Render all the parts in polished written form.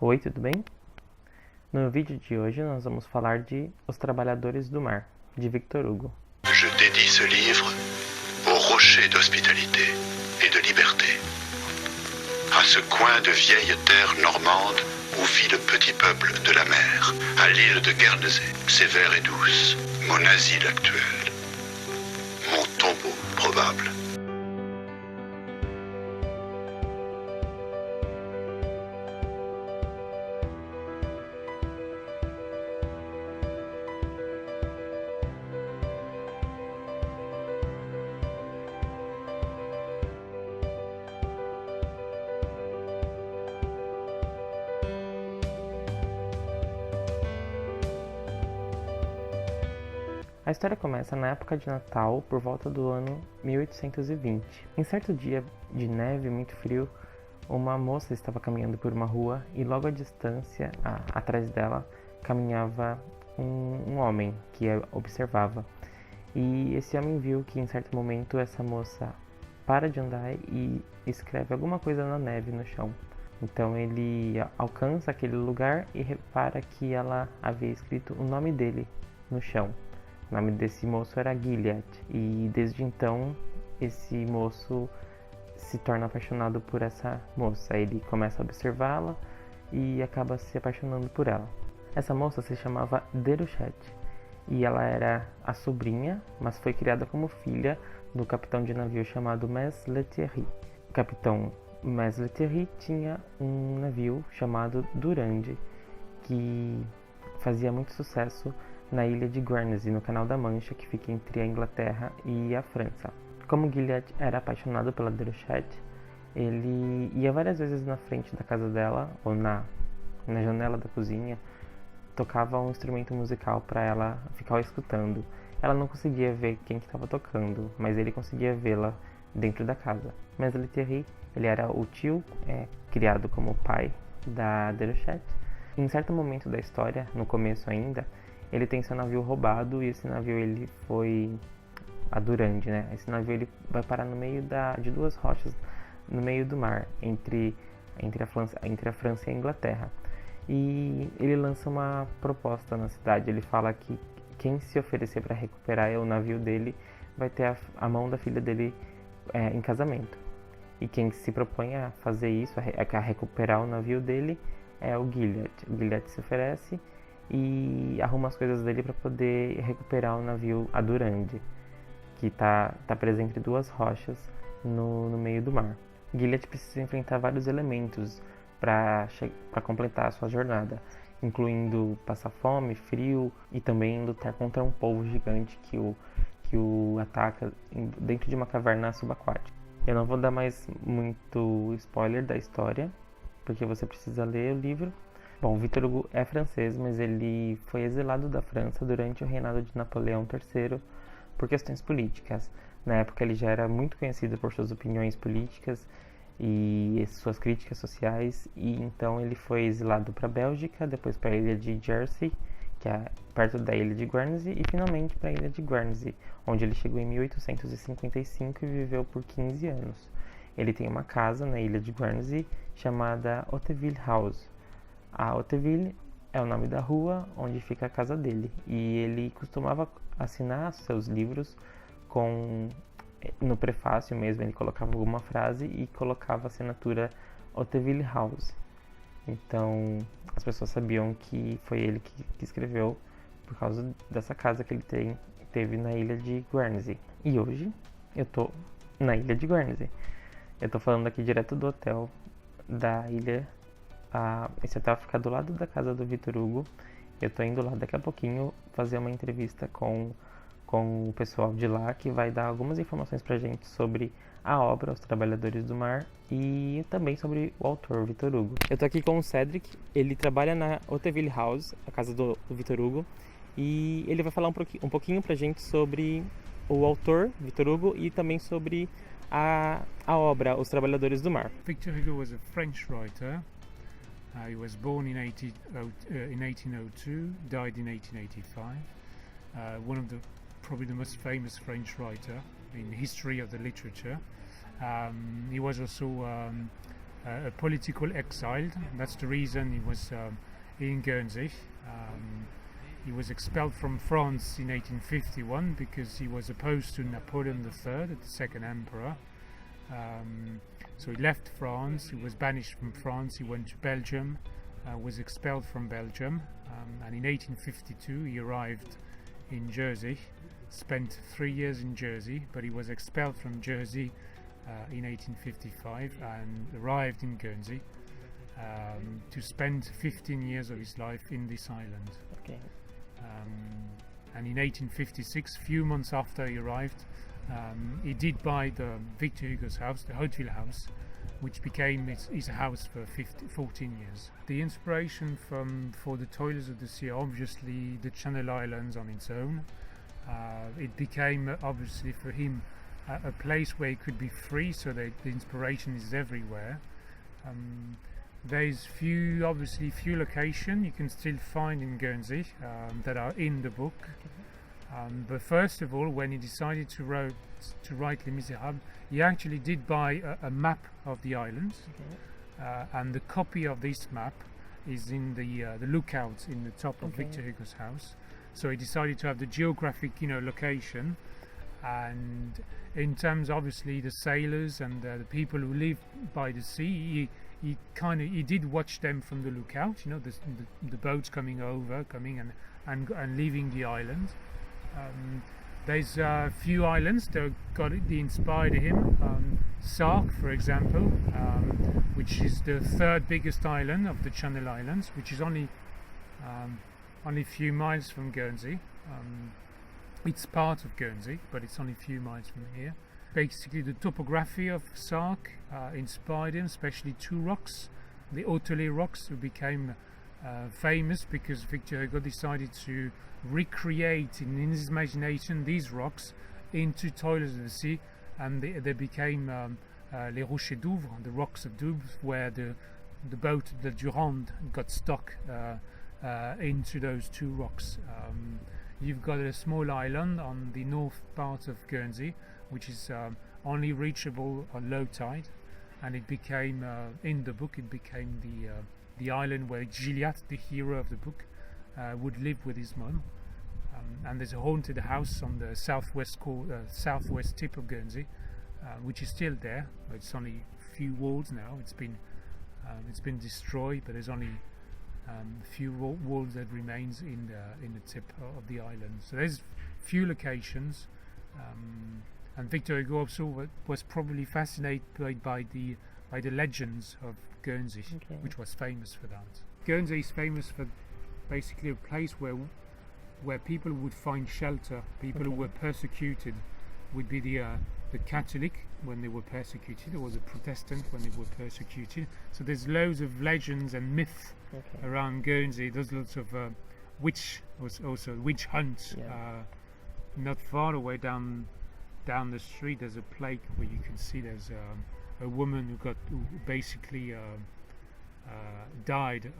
Oi, tudo bem? No vídeo de hoje nós vamos falar de Os Trabalhadores do Mar, de Victor Hugo. Je dédie ce livre au rocher d'hospitalité et de liberté, à ce coin de vieille terre normande où vit le petit peuple de la mer, à l'île de Guernsey, sévère et douce, mon asile actuel, mon tombeau probable. A história começa na época de Natal, por volta do ano 1820. Em certo dia de neve muito frio, uma moça estava caminhando por uma rua e logo à distância, atrás dela, caminhava um homem que a observava. E esse homem viu que em certo momento essa moça para de andar e escreve alguma coisa na neve no chão. Então ele alcança aquele lugar e repara que ela havia escrito o nome dele no chão. O nome desse moço era Gilead, e desde então esse moço se torna apaixonado por essa moça. Ele começa a observá-la e acaba se apaixonando por ela. Essa moça se chamava Déruchette e ela era a sobrinha, mas foi criada como filha do capitão de navio chamado Mess Lethierry. O capitão Mess Lethierry tinha um navio chamado Durande, que fazia muito sucesso na Ilha de Guernsey, no Canal da Mancha, que fica entre a Inglaterra e a França. Como Gilead era apaixonado pela Déruchette, ele ia várias vezes na frente da casa dela, ou na janela da cozinha, tocava um instrumento musical para ela ficar escutando. Ela não conseguia ver quem que estava tocando, mas ele conseguia vê-la dentro da casa. Mas Lethierry, ele era o tio, criado como pai da Déruchette. Em certo momento da história, no começo ainda, ele tem seu navio roubado e esse navio ele foi a Durande, né? Esse navio ele vai parar no meio de duas rochas, no meio do mar, entre a França e a Inglaterra. E ele lança uma proposta na cidade. Ele fala que quem se oferecer para recuperar o navio dele vai ter a mão da filha dele em casamento. E quem se propõe a fazer isso, a recuperar o navio dele, é o Gilead. O Gilead se oferece e arruma as coisas dele para poder recuperar o navio a Durande, que está preso entre duas rochas no meio do mar. Gilead precisa enfrentar vários elementos para completar a sua jornada, incluindo passar fome, frio e também lutar contra um polvo gigante que o ataca dentro de uma caverna subaquática. Eu não vou dar mais muito spoiler da história, porque você precisa ler o livro. Bom, Victor Hugo é francês, mas ele foi exilado da França durante o reinado de Napoleão III por questões políticas. Na época ele já era muito conhecido por suas opiniões políticas e suas críticas sociais, e então ele foi exilado para a Bélgica, depois para a Ilha de Guernsey, que é perto da Ilha de Guernsey, e finalmente para a Ilha de Guernsey, onde ele chegou em 1855 e viveu por 15 anos. Ele tem uma casa na Ilha de Guernsey chamada Hauteville House. A Hauteville é o nome da rua onde fica a casa dele, e ele costumava assinar seus livros no prefácio mesmo, ele colocava alguma frase e colocava a assinatura Hauteville House. Então as pessoas sabiam que foi ele que escreveu por causa dessa casa que ele teve na Ilha de Guernsey. E hoje eu tô na Ilha de Guernsey. Eu tô falando aqui direto do hotel da ilha. Esse hotel fica do lado da casa do Victor Hugo. Eu tô indo lá daqui a pouquinho fazer uma entrevista com o pessoal de lá, que vai dar algumas informações pra gente sobre a obra Os Trabalhadores do Mar e também sobre o autor Victor Hugo. Eu tô aqui com o Cedric, ele trabalha na Hauteville House, a casa do Victor Hugo, e ele vai falar um pouquinho pra gente sobre o autor Victor Hugo e também sobre a obra Os Trabalhadores do Mar. Victor Hugo was a French writer. He was born in 1802, died in 1885. One of probably the most famous French writer in the history of the literature. He was also a political exiled. That's the reason he was in Guernsey. He was expelled from France in 1851 because he was opposed to Napoleon III, the second emperor. So he left France, he was banished from France, he went to Belgium, was expelled from Belgium, and in 1852 he arrived in Jersey, spent 3 years in Jersey, but he was expelled from Jersey in 1855 and arrived in Guernsey to spend 15 years of his life in this island. Okay. And in 1856, few months after he arrived, he did buy the Victor Hugo's house, the Hauteville house, which became his house for 14 years. The inspiration for the Toilers of the Sea are obviously the Channel Islands on its own. It became obviously for him a place where he could be free, so that the inspiration is everywhere. There's few locations you can still find in Guernsey that are in the book. But first of all, when he decided to write Les Misérables, he actually did buy a map of the island, and the copy of this map is in the lookout in the top of Victor Hugo's house. So he decided to have the geographic, location, and in terms obviously the sailors and the people who live by the sea, he did watch them from the lookout, the boats coming and leaving the island. There's a few islands that inspired him. Sark, for example, which is the third biggest island of the Channel Islands, which is only a few miles from Guernsey. It's part of Guernsey, but it's only a few miles from here. Basically, the topography of Sark inspired him, especially two rocks, the Hautelet rocks, who became famous because Victor Hugo decided to recreate in his imagination these rocks into Toilers of the Sea, and they became les rochedo, the rocks of Douvres, where the boat, the Durande, got stuck into those two rocks. You've got a small island on the north part of Guernsey, which is only reachable on low tide, and it became in the book. It became the island where Gilliatt, the hero of the book, would live with his mum. And there's a haunted house on the southwest tip of Guernsey, which is still there. It's only a few walls now. It's been destroyed, but there's only a few walls that remains in the tip of the island. So there's few locations, and Victor Hugo also was probably fascinated by the legends of Guernsey, which was famous for that. Guernsey is famous for basically a place where people would find shelter. People who were persecuted would be the Catholic when they were persecuted, or the Protestant when they were persecuted. So there's loads of legends and myths around Guernsey. There's lots of witch hunts. Not far away down the street, there's a plaque where you can see there's a woman who basically died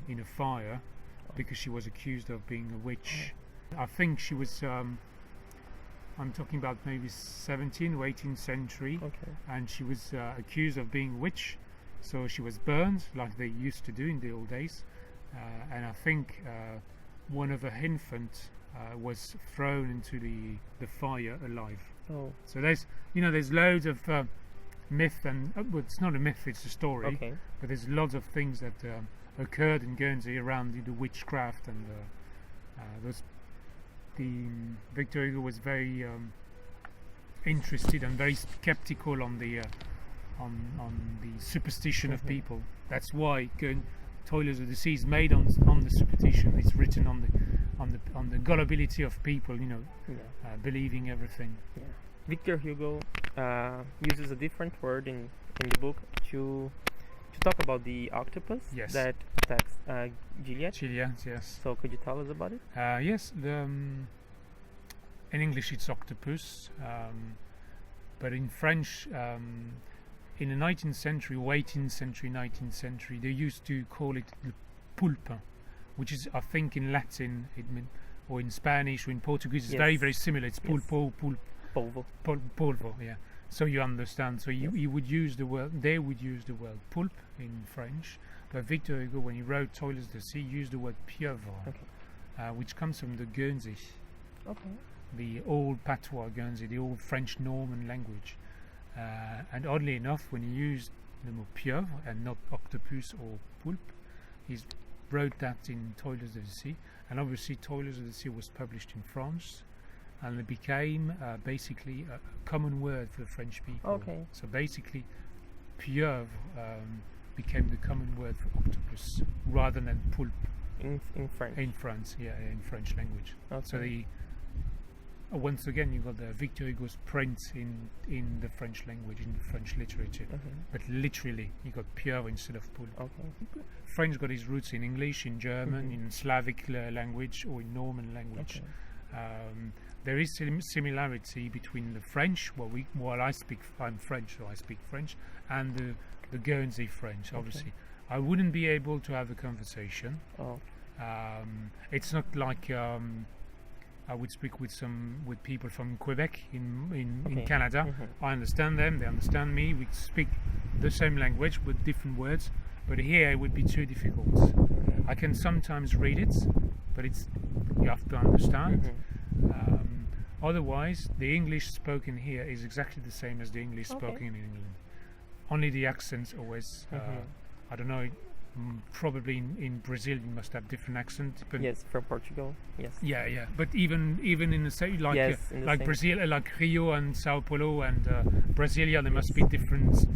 in a fire because she was accused of being a witch. I think she was I'm talking about maybe 17th or 18th century, and she was accused of being a witch, so she was burned like they used to do in the old days, and I think one of her infants was thrown into the fire alive. So there's loads of myth, and well, it's not a myth, it's a story, but there's lots of things that occurred in Guernsey around the witchcraft, and Victor Hugo was very interested and very skeptical on the superstition of people. That's why Toilers of the Sea is made on the superstition. It's written on the gullibility of people, believing everything. Victor Hugo uses a different word in the book to talk about the octopus that attacks Gilliatt. Gilliatt, yes. So could you tell us about it? Yes, in English it's octopus, but in French, in the 19th century, or 18th century, 19th century, they used to call it le poulpe, which is, I think, in Latin, or in Spanish, or in Portuguese, it's very, very similar. It's pulpo, polvo, yeah. So you understand. So you would use the word. They would use the word pulp in French, but Victor Hugo, when he wrote Toilers of the Sea, used the word pieuvre, which comes from the Guernsey, the old patois Guernsey, the old French Norman language. And oddly enough, when he used the word pieuvre and not octopus or pulp, he wrote that in Toilers of the Sea. And obviously, Toilers of the Sea was published in France. And it became basically a common word for French people. So basically, pieuvre became the common word for octopus rather than pulp in French. In France, in French language. So once again, you got the Victor Hugo's print in the French language, in the French literature, but literally you got pieuvre instead of pulp. French got its roots in English, in German, in Slavic language, or in Norman language. There is similarity between the French, I'm French, so I speak French, and the Guernsey French. Obviously, I wouldn't be able to have a conversation. It's not like I would speak with people from Quebec in Canada. I understand them, they understand me. We speak the same language with different words, but here it would be too difficult. I can sometimes read it, but you have to understand. Otherwise, the English spoken here is exactly the same as the English spoken in England. Only the accents always, I don't know, probably in Brazil you must have different accents. But yes, from Portugal, yes. Yeah. But even in the same, like Brazil, like Rio and Sao Paulo and Brasilia, there must be different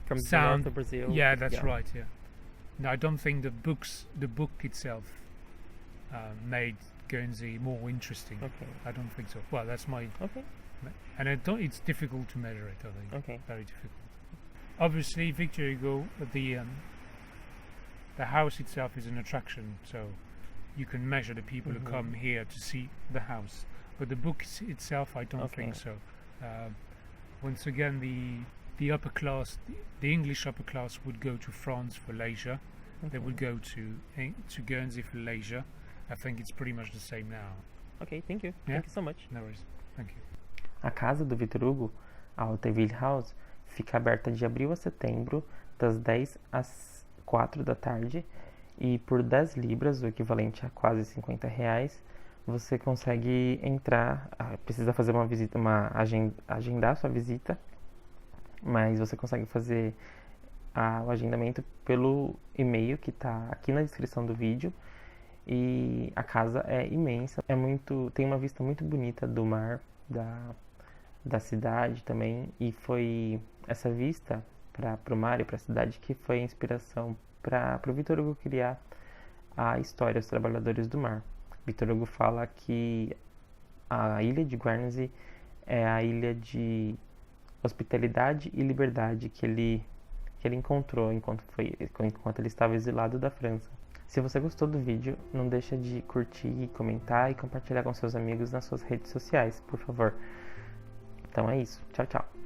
from sound. North of Brazil. Yeah, that's right. Yeah. No, I don't think the book itself made Guernsey more interesting. I don't think so. Well, that's my. And it's difficult to measure it, I think. Very difficult. Obviously, Victor Hugo, the house itself is an attraction, so you can measure the people who come here to see the house. But the book itself, I don't think so. Once again, the upper class, the English upper class, would go to France for leisure. They would go to Guernsey for leisure. I think it's pretty much the same now. Thank you. Thank you so much. No worries. Thank you. A casa do Victor Hugo, a Hauteville House, fica aberta de abril a setembro, das 10 às 4 da tarde, e por 10 libras, o equivalente a quase R$50, você consegue entrar. Precisa fazer uma visita, agendar sua visita, mas você consegue fazer o agendamento pelo e-mail que está aqui na descrição do vídeo. E a casa é imensa, tem uma vista muito bonita do mar, da cidade também, e foi essa vista para o mar e para a cidade que foi a inspiração para o Victor Hugo criar a história Os Trabalhadores do Mar. Victor Hugo fala que a Ilha de Guernsey é a ilha de hospitalidade e liberdade que ele encontrou enquanto ele estava exilado da França. Se você gostou do vídeo, não deixa de curtir, comentar e compartilhar com seus amigos nas suas redes sociais, por favor. Então é isso. Tchau, tchau.